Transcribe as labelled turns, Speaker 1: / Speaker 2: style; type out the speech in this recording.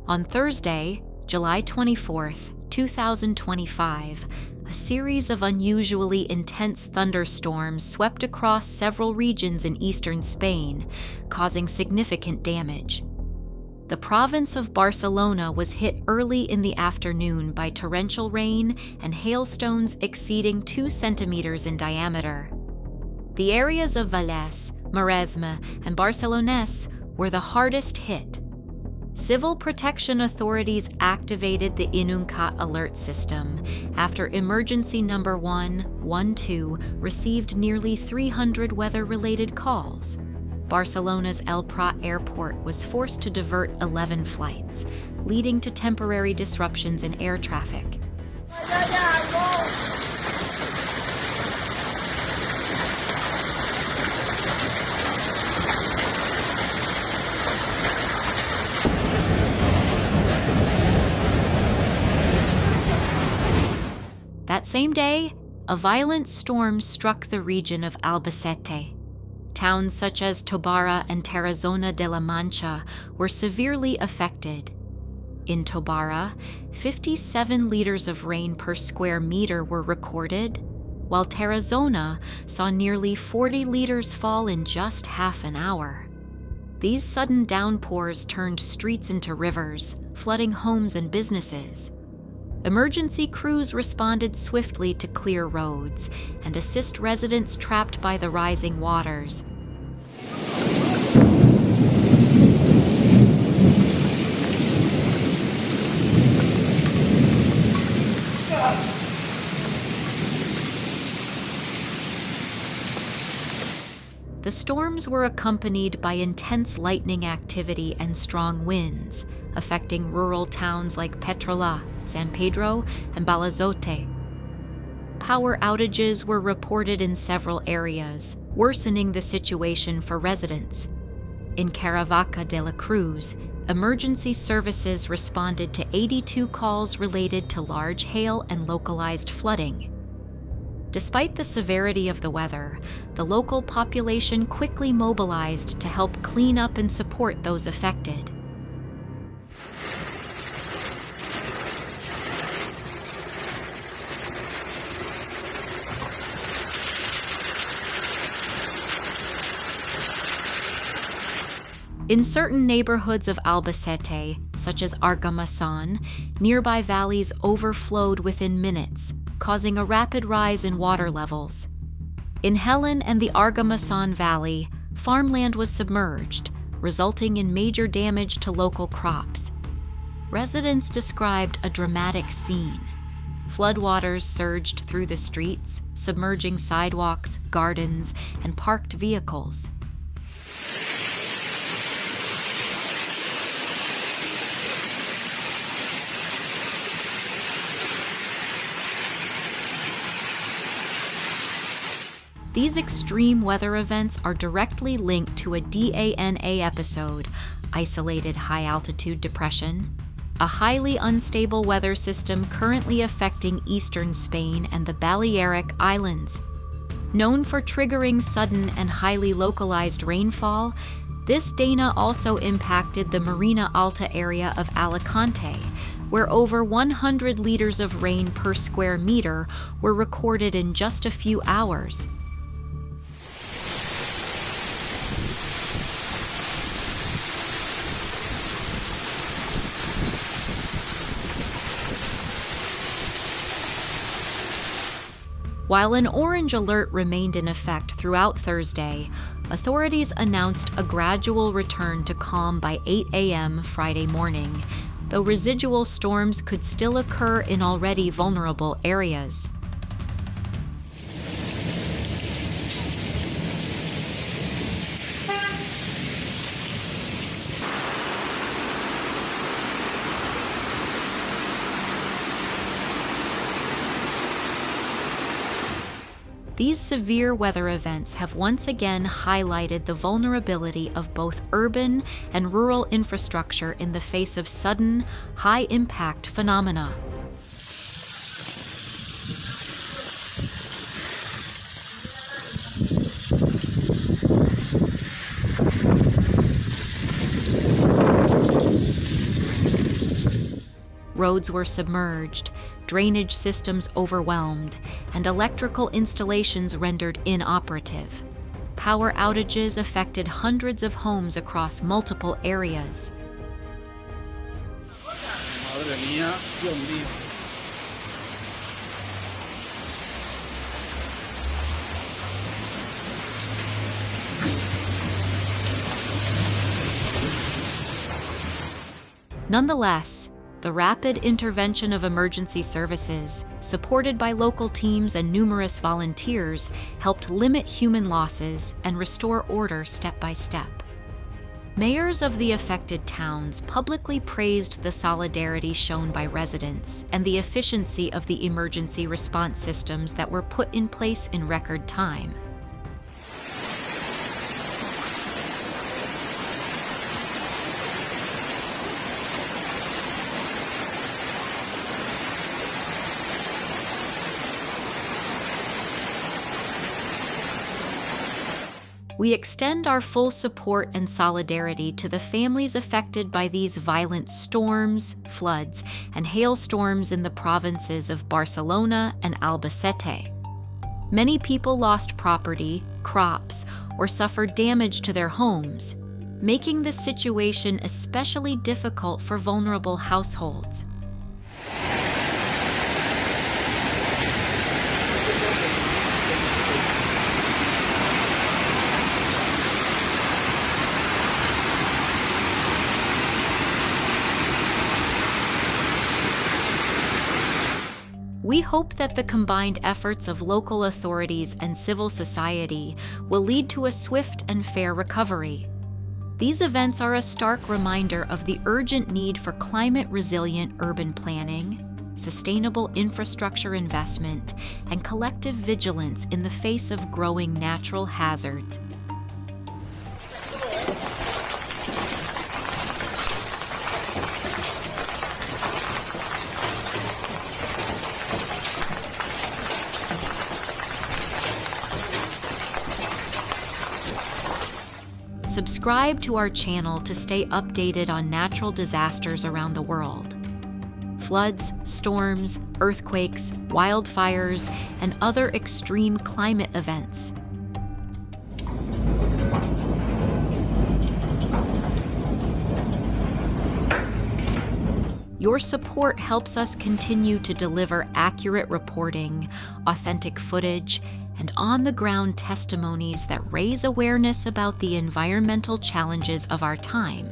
Speaker 1: On Thursday, July 24th, 2025, a series of unusually intense thunderstorms swept across several regions in eastern Spain, causing significant damage. The province of Barcelona was hit early in the afternoon by torrential rain and hailstones exceeding 2 centimeters in diameter. The areas of Vallès, Maresme, and Barcelonès were the hardest hit. Civil protection authorities activated the Inuncat alert system after emergency number 112 received nearly 300 weather-related calls. Barcelona's Prat airport was forced to divert 11 flights, leading to temporary disruptions in air traffic. That same day, a violent storm struck the region of Albacete. Towns such as Tobarra and Tarazona de la Mancha were severely affected. In Tobarra, 57 liters of rain per square meter were recorded, while Tarazona saw nearly 40 liters fall in just half an hour. These sudden downpours turned streets into rivers, flooding homes and businesses. Emergency crews responded swiftly to clear roads and assist residents trapped by the rising waters. The storms were accompanied by intense lightning activity and strong winds, affecting rural towns like Petrola, San Pedro, and Balazote. Power outages were reported in several areas, worsening the situation for residents. In Caravaca de la Cruz, emergency services responded to 82 calls related to large hail and localized flooding. Despite the severity of the weather, the local population quickly mobilized to help clean up and support those affected. In certain neighborhoods of Albacete, such as Argamason, nearby valleys overflowed within minutes, causing a rapid rise in water levels. In Helen and the Argamason Valley, farmland was submerged, resulting in major damage to local crops. Residents described a dramatic scene. Floodwaters surged through the streets, submerging sidewalks, gardens, and parked vehicles. These extreme weather events are directly linked to a DANA episode, isolated high-altitude depression, a highly unstable weather system currently affecting eastern Spain and the Balearic Islands. Known for triggering sudden and highly localized rainfall, this DANA also impacted the Marina Alta area of Alicante, where over 100 liters of rain per square meter were recorded in just a few hours. While an orange alert remained in effect throughout Thursday, authorities announced a gradual return to calm by 8 a.m. Friday morning, though residual storms could still occur in already vulnerable areas. These severe weather events have once again highlighted the vulnerability of both urban and rural infrastructure in the face of sudden, high-impact phenomena. Roads were submerged, drainage systems overwhelmed, and electrical installations rendered inoperative. Power outages affected hundreds of homes across multiple areas.
Speaker 2: Madre mía, Dios mío.
Speaker 1: Nonetheless, the rapid intervention of emergency services, supported by local teams and numerous volunteers, helped limit human losses and restore order step by step. Mayors of the affected towns publicly praised the solidarity shown by residents and the efficiency of the emergency response systems that were put in place in record time. We extend our full support and solidarity to the families affected by these violent storms, floods, and hailstorms in the provinces of Barcelona and Albacete. Many people lost property, crops, or suffered damage to their homes, making the situation especially difficult for vulnerable households. We hope that the combined efforts of local authorities and civil society will lead to a swift and fair recovery. These events are a stark reminder of the urgent need for climate-resilient urban planning, sustainable infrastructure investment, and collective vigilance in the face of growing natural hazards. Subscribe to our channel to stay updated on natural disasters around the world. Floods, storms, earthquakes, wildfires, and other extreme climate events. Your support helps us continue to deliver accurate reporting, authentic footage, and on-the-ground testimonies that raise awareness about the environmental challenges of our time.